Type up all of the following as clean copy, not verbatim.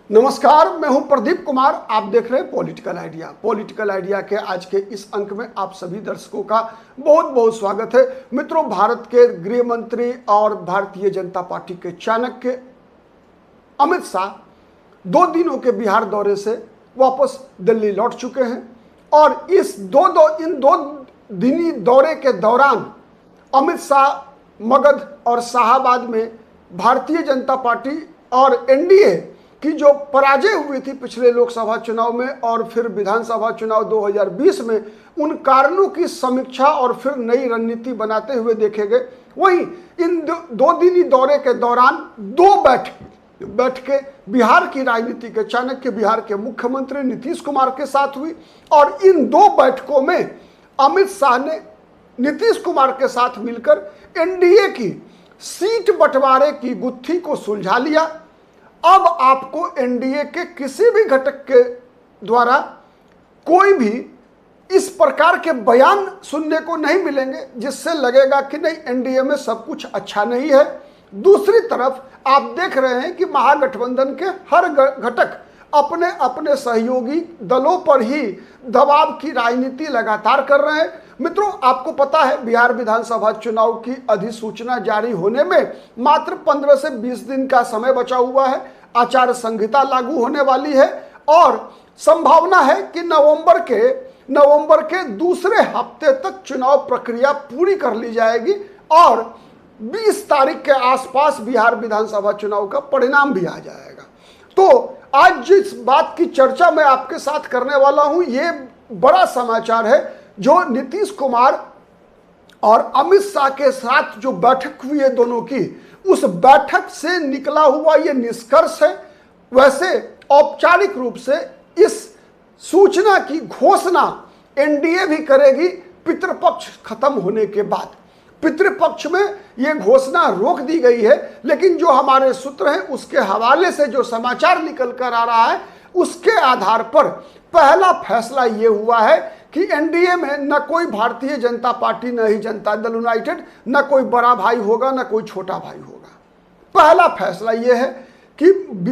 नमस्कार, मैं हूं प्रदीप कुमार। आप देख रहे हैं पॉलिटिकल आइडिया। पॉलिटिकल आइडिया के आज के इस अंक में आप सभी दर्शकों का बहुत बहुत स्वागत है। मित्रों, भारत के गृह मंत्री और भारतीय जनता पार्टी के चाणक्य अमित शाह 2 दिनों के बिहार दौरे से वापस दिल्ली लौट चुके हैं और इन दो दिनी दौरे के दौरान अमित शाह मगध और शाहाबाद में भारतीय जनता पार्टी और एनडीए की जो पराजय हुई थी पिछले लोकसभा चुनाव में और फिर विधानसभा चुनाव 2020 में, उन कारणों की समीक्षा और फिर नई रणनीति बनाते हुए देखे गए। वहीं इन 2 दिनी दौरे के दौरान 2 बैठकें बिहार की राजनीति के चाणक्य बिहार के मुख्यमंत्री नीतीश कुमार के साथ हुई और इन 2 बैठकों में अमित शाह ने नीतीश कुमार के साथ मिलकर एनडीए की सीट बंटवारे की गुत्थी को सुलझा लिया। अब आपको एनडीए के किसी भी घटक के द्वारा कोई भी इस प्रकार के बयान सुनने को नहीं मिलेंगे जिससे लगेगा कि नहीं, एनडीए में सब कुछ अच्छा नहीं है। दूसरी तरफ आप देख रहे हैं कि महागठबंधन के हर घटक अपने अपने सहयोगी दलों पर ही दबाव की राजनीति लगातार कर रहे हैं। मित्रों, आपको पता है बिहार विधानसभा चुनाव की अधिसूचना जारी होने में मात्र 15 से 20 दिन का समय बचा हुआ है। आचार संहिता लागू होने वाली है और संभावना है कि नवंबर के दूसरे हफ्ते तक चुनाव प्रक्रिया पूरी कर ली जाएगी और 20 तारीख के आसपास बिहार विधानसभा चुनाव का परिणाम भी आ जाएगा। तो आज जिस बात की चर्चा मैं आपके साथ करने वाला हूं, ये बड़ा समाचार है जो नीतीश कुमार और अमित शाह के साथ जो बैठक हुई है दोनों की, उस बैठक से निकला हुआ ये निष्कर्ष है। वैसे औपचारिक रूप से इस सूचना की घोषणा एनडीए भी करेगी पितृपक्ष खत्म होने के बाद। पितृपक्ष में यह घोषणा रोक दी गई है, लेकिन जो हमारे सूत्र हैं उसके हवाले से जो समाचार निकल कर आ रहा है उसके आधार पर पहला फैसला यह हुआ है कि एनडीए में न कोई भारतीय जनता पार्टी, न ही जनता दल यूनाइटेड, न कोई बड़ा भाई होगा न कोई छोटा भाई होगा। पहला फैसला यह है कि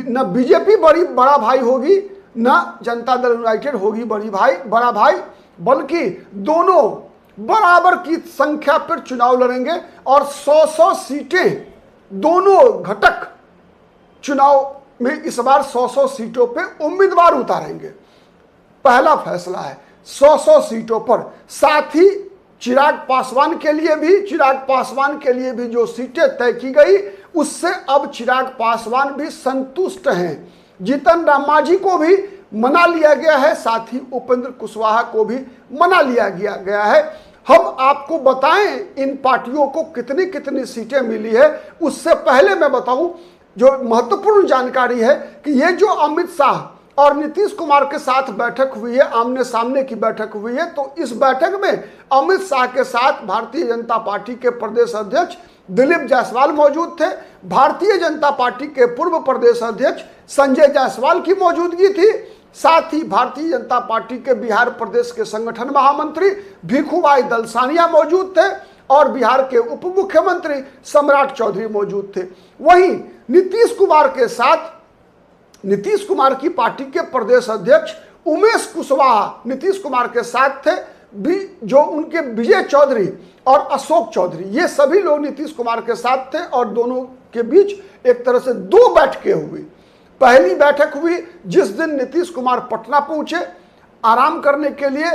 न बीजेपी बड़ा भाई होगी न जनता दल यूनाइटेड होगी बड़ा भाई, बल्कि दोनों बराबर की संख्या पर चुनाव लड़ेंगे और 100 सीटें दोनों घटक चुनाव में इस बार 100 सीटों पे उम्मीदवार उतारेंगे। पहला फैसला है 100 सीटों पर। साथ ही चिराग पासवान के लिए भी जो सीटें तय की गई उससे अब चिराग पासवान भी संतुष्ट हैं। जीतन राम मांझी को भी मना लिया गया है, साथ ही उपेंद्र कुशवाहा को भी मना लिया गया है। हम आपको बताएं इन पार्टियों को कितनी कितनी सीटें मिली है, उससे पहले मैं बताऊं जो महत्वपूर्ण जानकारी है कि ये जो अमित शाह और नीतीश कुमार के साथ बैठक हुई है, आमने सामने की बैठक हुई है, तो इस बैठक में अमित शाह के साथ भारतीय जनता पार्टी के प्रदेश अध्यक्ष दिलीप जायसवाल मौजूद थे। भारतीय जनता पार्टी के पूर्व प्रदेश अध्यक्ष संजय जायसवाल की मौजूदगी थी। साथ ही भारतीय जनता पार्टी के बिहार प्रदेश के संगठन महामंत्री भिखुभाई दलसानिया मौजूद थे और बिहार के उप मुख्यमंत्री सम्राट चौधरी मौजूद थे। वहीं नीतीश कुमार की पार्टी के प्रदेश अध्यक्ष उमेश कुशवाहा नीतीश कुमार के साथ थे, जो उनके विजय चौधरी और अशोक चौधरी, ये सभी लोग नीतीश कुमार के साथ थे और दोनों के बीच एक तरह से 2 बैठकें हुई। पहली बैठक हुई जिस दिन नीतीश कुमार पटना पहुंचे, आराम करने के लिए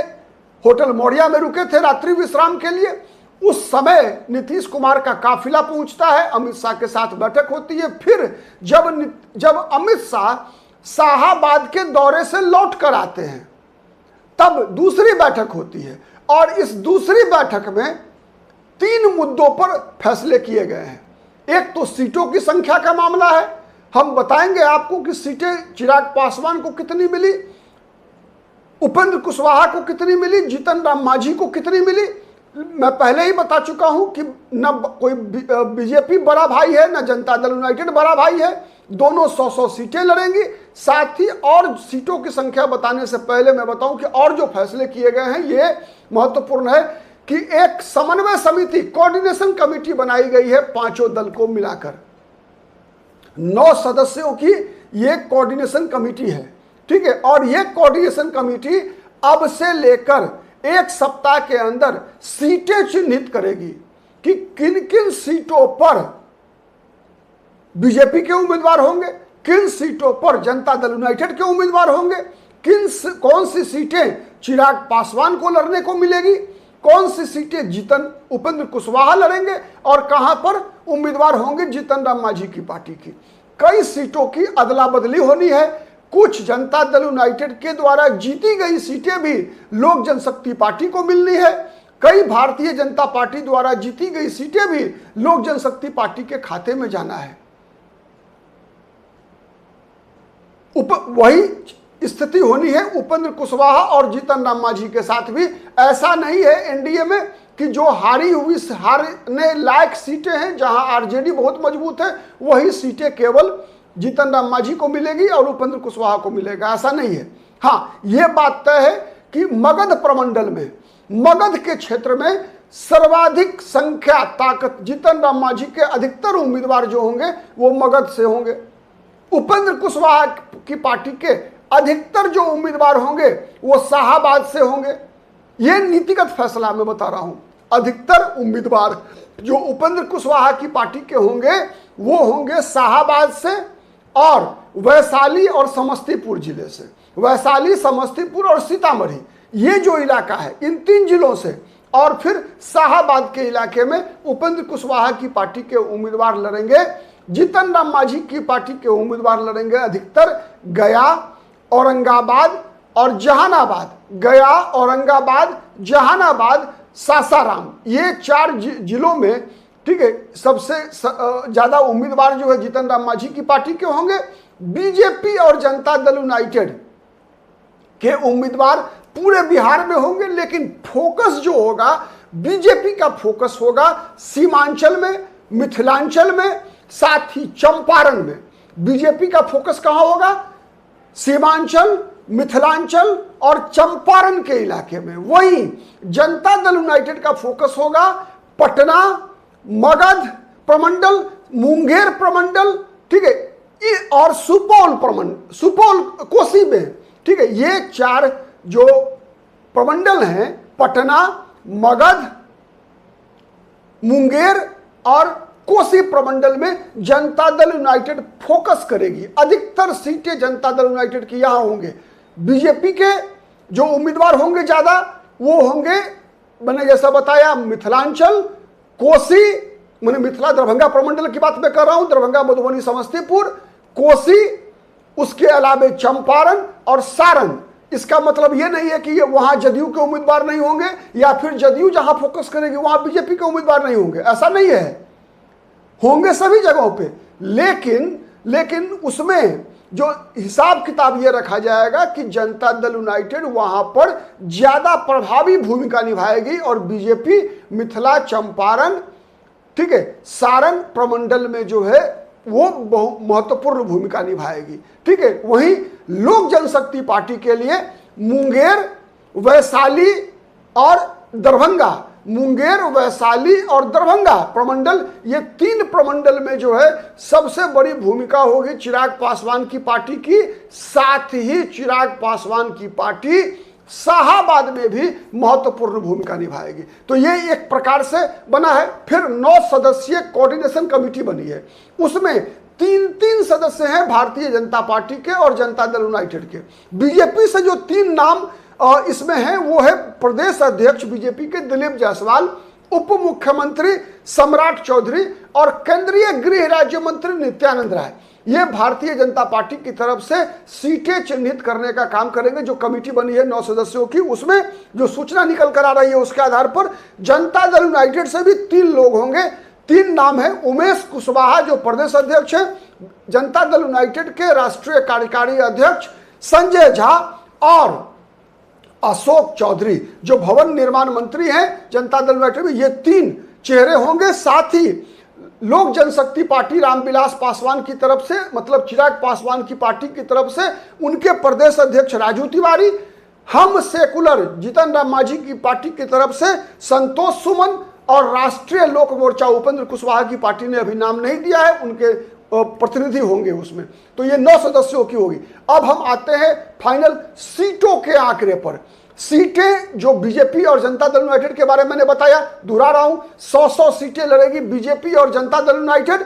होटल मौर्या में रुके थे रात्रि विश्राम के लिए। उस समय नीतीश कुमार का काफिला पहुंचता है, अमित शाह के साथ बैठक होती है। फिर जब अमित शाह शाहाबाद के दौरे से लौट कर आते हैं तब दूसरी बैठक होती है और इस दूसरी बैठक में 3 मुद्दों पर फैसले किए गए हैं। एक तो सीटों की संख्या का मामला है। हम बताएंगे आपको कि सीटें चिराग पासवान को कितनी मिली, उपेंद्र कुशवाहा को कितनी मिली, जीतन राम मांझी को कितनी मिली। मैं पहले ही बता चुका हूं कि न कोई बीजेपी बड़ा भाई है न जनता दल यूनाइटेड बड़ा भाई है, दोनों 100 सीटें लड़ेंगी। साथ ही और सीटों की संख्या बताने से पहले मैं बताऊं कि और जो फैसले किए गए हैं ये महत्वपूर्ण है कि एक समन्वय समिति, कोऑर्डिनेशन कमेटी बनाई गई है 5 दल को मिलाकर। 9 सदस्यों की ये कोऑर्डिनेशन कमेटी है, ठीक है। और ये कोऑर्डिनेशन कमेटी अब से लेकर एक सप्ताह के अंदर सीटें चिन्हित करेगी कि किन किन सीटों पर बीजेपी के उम्मीदवार होंगे, किन सीटों पर जनता दल यूनाइटेड के उम्मीदवार होंगे, कौन सी सीटें चिराग पासवान को लड़ने को मिलेगी, कौन सी सीटें जीतन उपेंद्र कुशवाहा लड़ेंगे और कहां पर उम्मीदवार होंगे जीतन राम मांझी की पार्टी की। कई सीटों की अदला बदली होनी है। कुछ जनता दल यूनाइटेड के द्वारा जीती गई सीटें भी लोक जनशक्ति पार्टी को मिलनी है। कई भारतीय जनता पार्टी द्वारा जीती गई सीटें भी लोक जनशक्ति पार्टी के खाते में जाना है। वही स्थिति होनी है उपेंद्र कुशवाहा और जीतन राम मांझी के साथ भी। ऐसा नहीं है एनडीए में कि जो हारने लायक सीटें हैं, जहां आरजेडी बहुत मजबूत है, वही सीटें केवल जीतन राम मांझी को मिलेगी और उपेंद्र कुशवाहा को मिलेगा, ऐसा नहीं है। हाँ, यह बात तय है कि मगध प्रमंडल में, मगध के क्षेत्र में सर्वाधिक संख्या ताकत जीतन राम मांझी के अधिकतर उम्मीदवार जो होंगे वो मगध से होंगे। उपेंद्र कुशवाहा की पार्टी के अधिकतर जो उम्मीदवार होंगे वो शाहाबाद से होंगे। ये नीतिगत फैसला मैं बता रहा हूं। अधिकतर उम्मीदवार जो उपेंद्र कुशवाहा की पार्टी के होंगे वो होंगे शाहाबाद से और वैशाली और समस्तीपुर जिले से। वैशाली, समस्तीपुर और सीतामढ़ी, ये जो इलाका है, इन 3 जिलों से। और फिर शाहाबाद के इलाके में उपेंद्र कुशवाहा की पार्टी के उम्मीदवार लड़ेंगे। जीतन राम मांझी की पार्टी के उम्मीदवार लड़ेंगे अधिकतर गया, औरंगाबाद और जहानाबाद। गया, औरंगाबाद, जहानाबाद, सासाराम, ये 4 जिलों में, ठीक है, सबसे ज्यादा उम्मीदवार जो है जीतन राम मांझी की पार्टी के होंगे। बीजेपी और जनता दल यूनाइटेड के उम्मीदवार पूरे बिहार में होंगे, लेकिन फोकस जो होगा, बीजेपी का फोकस होगा सीमांचल में, मिथिलांचल में, साथ ही चंपारण में। बीजेपी का फोकस कहां होगा? सीमांचल, मिथिलांचल और चंपारण के इलाके में। वहीं जनता दल यूनाइटेड का फोकस होगा पटना, मगध प्रमंडल, मुंगेर प्रमंडल, ठीक है, और सुपौल कोसी में, ठीक है। ये 4 जो प्रमंडल हैं, पटना, मगध, मुंगेर और कोसी प्रमंडल में जनता दल यूनाइटेड फोकस करेगी। अधिकतर सीटें जनता दल यूनाइटेड की यहां होंगे। बीजेपी के जो उम्मीदवार होंगे ज्यादा, वो होंगे, मैंने जैसा बताया, मिथिलांचल, कोसी, मैंने मिथिला दरभंगा प्रमंडल की बात मैं कर रहा हूं, दरभंगा, मधुबनी, समस्तीपुर, कोसी, उसके अलावा चंपारण और सारण। इसका मतलब यह नहीं है कि वहां जदयू के उम्मीदवार नहीं होंगे या फिर जदयू जहां फोकस करेगी वहां बीजेपी के उम्मीदवार नहीं होंगे, ऐसा नहीं है, होंगे सभी जगहों पे। लेकिन उसमें जो हिसाब किताब ये रखा जाएगा कि जनता दल यूनाइटेड वहां पर ज्यादा प्रभावी भूमिका निभाएगी और बीजेपी मिथिला, चंपारण, ठीक है, सारण प्रमंडल में जो है वो बहुत महत्वपूर्ण भूमिका निभाएगी, ठीक है। वहीं लोक जनशक्ति पार्टी के लिए मुंगेर, वैशाली और दरभंगा, मुंगेर, वैशाली और दरभंगा प्रमंडल, ये 3 प्रमंडल में जो है सबसे बड़ी भूमिका होगी चिराग पासवान की पार्टी की। साथ ही चिराग पासवान की पार्टी शाहाबाद में भी महत्वपूर्ण भूमिका निभाएगी। तो ये एक प्रकार से बना है। फिर 9 सदस्यीय कोऑर्डिनेशन कमेटी बनी है, उसमें 3 सदस्य हैं भारतीय जनता पार्टी के और जनता दल यूनाइटेड के। बीजेपी से जो 3 नाम इसमें है वो है प्रदेश अध्यक्ष बीजेपी के दिलीप जायसवाल, उप मुख्यमंत्री सम्राट चौधरी और केंद्रीय गृह राज्य मंत्री नित्यानंद राय। ये भारतीय जनता पार्टी की तरफ से सीटें चिन्हित करने का काम करेंगे। जो कमेटी बनी है 9 सदस्यों की, उसमें जो सूचना निकल कर आ रही है उसके आधार पर जनता दल यूनाइटेड से भी 3 लोग होंगे। 3 नाम है। उमेश कुशवाहा जो प्रदेश अध्यक्ष है, जनता दल यूनाइटेड के राष्ट्रीय कार्यकारी अध्यक्ष संजय झा और अशोक चौधरी जो भवन निर्माण मंत्री हैं जनता दल यूनाइटेड में। ये 3 चेहरे होंगे। साथ ही लोक जनशक्ति पार्टी रामविलास पासवान की तरफ से, मतलब चिराग पासवान की पार्टी की तरफ से उनके प्रदेश अध्यक्ष राजू तिवारी, हम सेकुलर जीतन राम मांझी की पार्टी की तरफ से संतोष सुमन और राष्ट्रीय लोक मोर्चा उपेंद्र कुशवाहा की पार्टी ने अभी नाम नहीं दिया है, उनके प्रतिनिधि होंगे उसमें, तो ये 9 सदस्यों की होगी। अब हम आते हैं फाइनल सीटों के आंकड़े पर। सीटें जो बीजेपी और जनता दल यूनाइटेड के बारे में मैंने बताया, दोहरा रहा हूं, 100 सीटें लड़ेगी बीजेपी और जनता दल यूनाइटेड।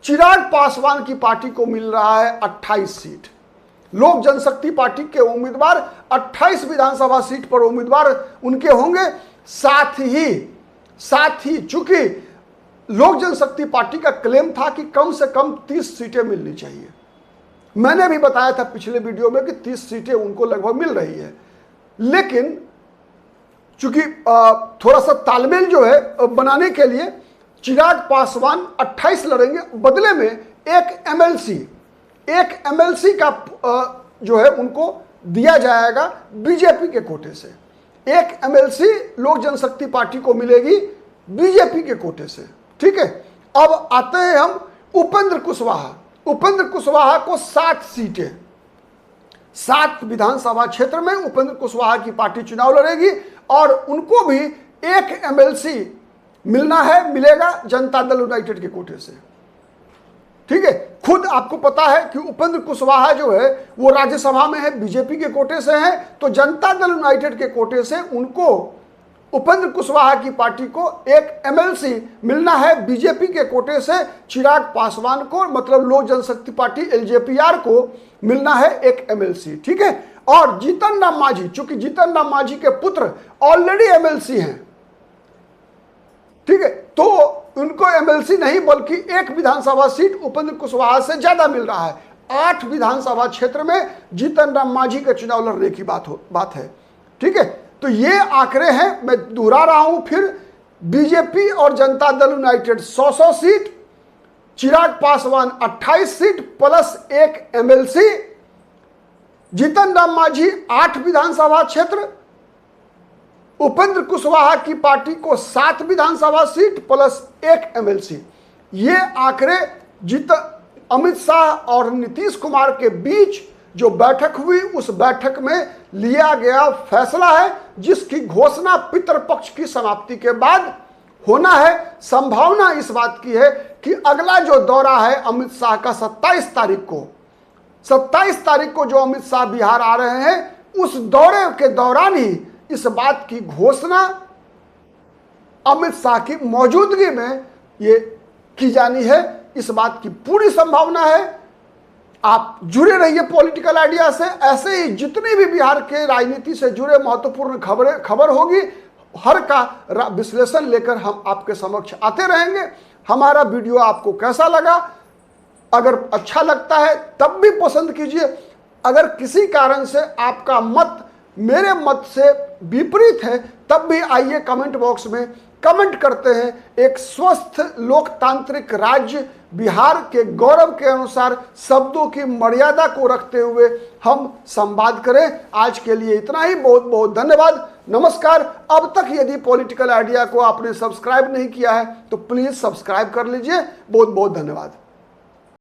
चिराग पासवान की पार्टी को मिल रहा है 28 सीट। लोक जनशक्ति पार्टी के उम्मीदवार 28 विधानसभा सीट पर उम्मीदवार उनके होंगे। साथ ही चूंकि लोक जनशक्ति पार्टी का क्लेम था कि कम से कम 30 सीटें मिलनी चाहिए, मैंने भी बताया था पिछले वीडियो में कि 30 सीटें उनको लगभग मिल रही है, लेकिन चूंकि थोड़ा सा तालमेल जो है बनाने के लिए चिराग पासवान 28 लड़ेंगे, बदले में एक एमएलसी का जो है उनको दिया जाएगा बीजेपी के कोटे से। एक एमएलसी लोक जनशक्ति पार्टी को मिलेगी बीजेपी के कोटे से, ठीक है। अब आते हैं हम उपेंद्र कुशवाहा को 7 सीटें, 7 विधानसभा क्षेत्र में उपेंद्र कुशवाहा की पार्टी चुनाव लड़ेगी और उनको भी एक एमएलसी मिलेगा जनता दल यूनाइटेड के कोटे से, ठीक है। खुद आपको पता है कि उपेंद्र कुशवाहा जो है वो राज्यसभा में है, बीजेपी के कोटे से है, तो जनता दल यूनाइटेड के कोटे से उनको उपेंद्र कुशवाहा की पार्टी को एक एमएलसी मिलना है, बीजेपी के कोटे से चिराग पासवान को, मतलब लोक जनशक्ति पार्टी एलजेपीआर को मिलना है एक एमएलसी, ठीक है। और जीतन राम मांझी, चूंकि जीतन राम मांझी के पुत्र ऑलरेडी एमएलसी हैं, ठीक है, तो उनको एमएलसी नहीं बल्कि एक विधानसभा सीट उपेंद्र कुशवाहा से ज्यादा मिल रहा है। 8 विधानसभा क्षेत्र में जीतन राम मांझी के चुनाव लड़ने की बात है, ठीक है। तो ये आंकड़े हैं, मैं दोहरा रहा हूं फिर, बीजेपी और Janata Dal United 100 seat, Chirag Paswan 28 seat plus एक एमएलसी, जीतन राम मांझी 8 विधानसभा क्षेत्र, उपेंद्र कुशवाहा की पार्टी को 7 विधानसभा सीट प्लस एक एमएलसी। ये आंकड़े अमित शाह और नीतीश कुमार के बीच जो बैठक हुई, उस बैठक में लिया गया फैसला है, जिसकी घोषणा पितृपक्ष की समाप्ति के बाद होना है। संभावना इस बात की है कि अगला जो दौरा है अमित शाह का 27 तारीख को जो अमित शाह बिहार आ रहे हैं, उस दौरे के दौरान ही इस बात की घोषणा अमित शाह की मौजूदगी में ये की जानी है। इस बात की पूरी संभावना है। आप जुड़े रहिए पॉलिटिकल आइडिया से, ऐसे ही जितनी भी बिहार के राजनीति से जुड़े महत्वपूर्ण खबर होगी, हर का विश्लेषण लेकर हम आपके समक्ष आते रहेंगे। हमारा वीडियो आपको कैसा लगा? अगर अच्छा लगता है तब भी पसंद कीजिए। अगर किसी कारण से आपका मत मेरे मत से विपरीत है, तब भी आइए कमेंट बॉक्स में कमेंट करते हैं। एक स्वस्थ लोकतांत्रिक राज्य बिहार के गौरव के अनुसार शब्दों की मर्यादा को रखते हुए हम संवाद करें। आज के लिए इतना ही, बहुत बहुत धन्यवाद, नमस्कार। अब तक यदि पॉलिटिकल आइडिया को आपने सब्सक्राइब नहीं किया है तो प्लीज सब्सक्राइब कर लीजिए। बहुत बहुत धन्यवाद।